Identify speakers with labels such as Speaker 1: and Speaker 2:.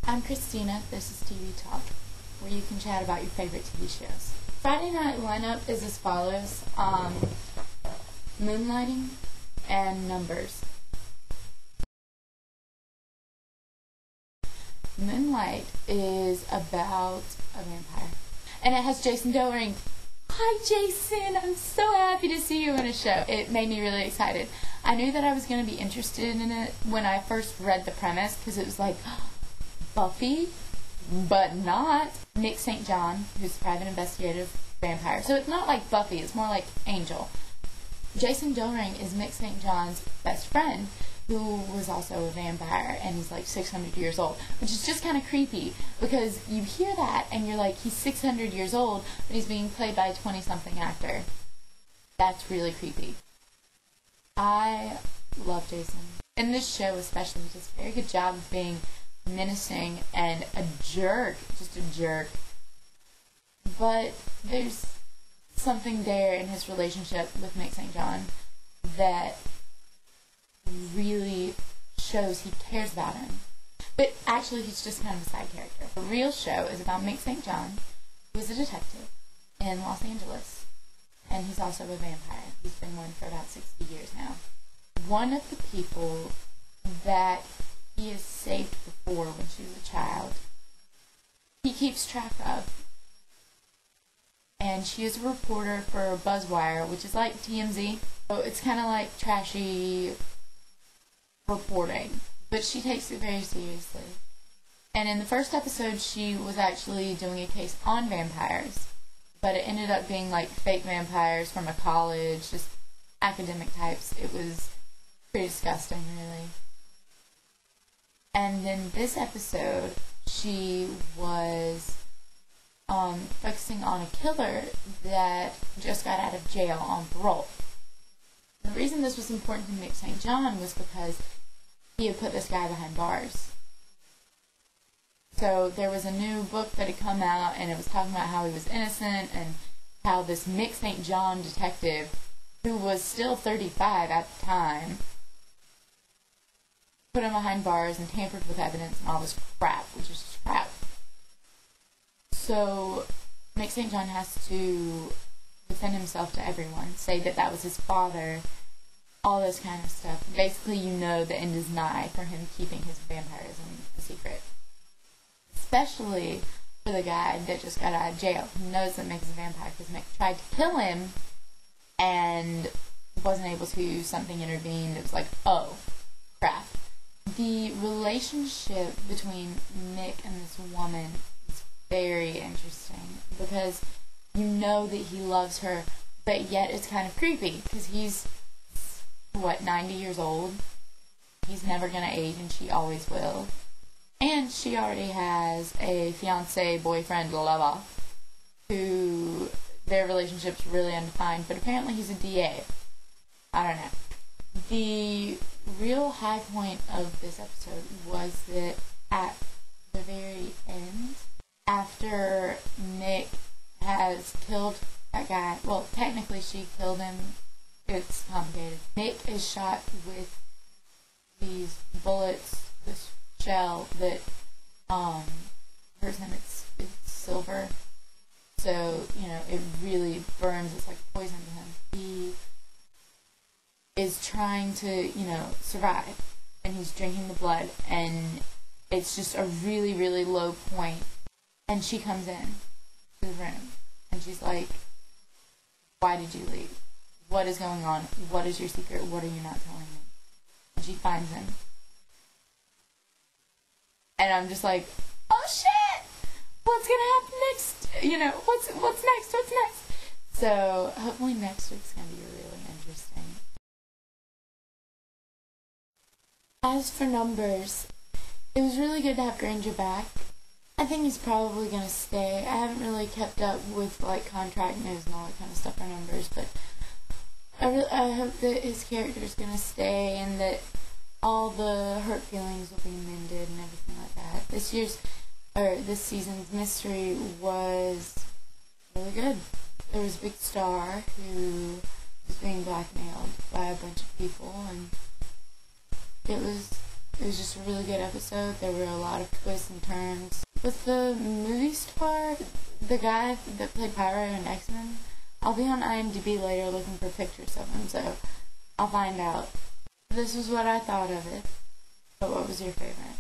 Speaker 1: I'm Christina. This is TV Talk, where you can chat about your favorite TV shows. Friday night lineup is as follows: Moonlighting and Numbers. Moonlight is about a vampire, and it has Jason Dohring. Hi, Jason! I'm so happy to see you in a show. It made me really excited. I knew that I was going to be interested in it when I first read the premise, because it was like Buffy, but not. Nick St. John, who's a private investigative vampire. So it's not like Buffy, it's more like Angel. Jason Dohring is Nick St. John's best friend, who was also a vampire, and he's like 600 years old, which is just kind of creepy, because you hear that, and you're like, he's 600 years old, but he's being played by a 20-something actor. That's really creepy. I love Jason. In this show especially, he does a very good job of being menacing and a jerk, just a jerk. But there's something there in his relationship with Nick St. John that really shows he cares about him. But actually, he's just kind of a side character. The real show is about Nick St. John, who is a detective in Los Angeles. And he's also a vampire. He's been one for about 60 years now. One of the people that he has saved before when she was a child, he keeps track of. And she is a reporter for BuzzWire, which is like TMZ. So it's kind of like trashy reporting, but she takes it very seriously. And in the first episode, she was actually doing a case on vampires, but it ended up being like fake vampires from a college, just academic types. It was pretty disgusting, really. And then this episode, she was focusing on a killer that just got out of jail on parole. The reason this was important to Nick St. John was because he had put this guy behind bars. So there was a new book that had come out, and it was talking about how he was innocent and how this Nick St. John detective, who was still 35 at the time, put him behind bars and tampered with evidence and all this crap, which is just crap. So Nick St. John has to defend himself to everyone, say that that was his father, all this kind of stuff. Basically, you know the end is nigh for him keeping his vampirism a secret. Especially for the guy that just got out of jail. He knows that Mick is a vampire because Mick tried to kill him and wasn't able to. Something intervened. It was like, oh, crap. The relationship between Nick and this woman is very interesting because you know that he loves her, but yet it's kind of creepy because he's 90 years old. He's never gonna age, and she always will. And she already has a fiancé, boyfriend, lover, who their relationship's really undefined, but apparently he's a DA. I don't know. The real high point of this episode was that at the very end, after Nick has killed that guy, well, technically she killed him. It's complicated. Nick is shot with these bullets, this shell that hurts him. It's silver, so it really burns. It's like poison to him. He is trying to survive, and he's drinking the blood, and it's just a really, really low point. And she comes in to the room, and she's like, "Why did you leave? What is going on? What is your secret? What are you not telling me?" And she finds him. And I'm just like, oh shit! What's gonna happen next? What's next? What's next? So hopefully next week's gonna be really interesting. As for Numbers, it was really good to have Granger back. I think he's probably gonna stay. I haven't really kept up with contract news and all that kind of stuff for Numbers, but I hope that his character is going to stay and that all the hurt feelings will be mended and everything like that. This season's mystery was really good. There was a big star who was being blackmailed by a bunch of people, and it was It was just a really good episode. There were a lot of twists and turns. With the movie star, the guy that played Pyro in X-Men, I'll be on IMDb later looking for pictures of him, so I'll find out. This was what I thought of it. But what was your favorite?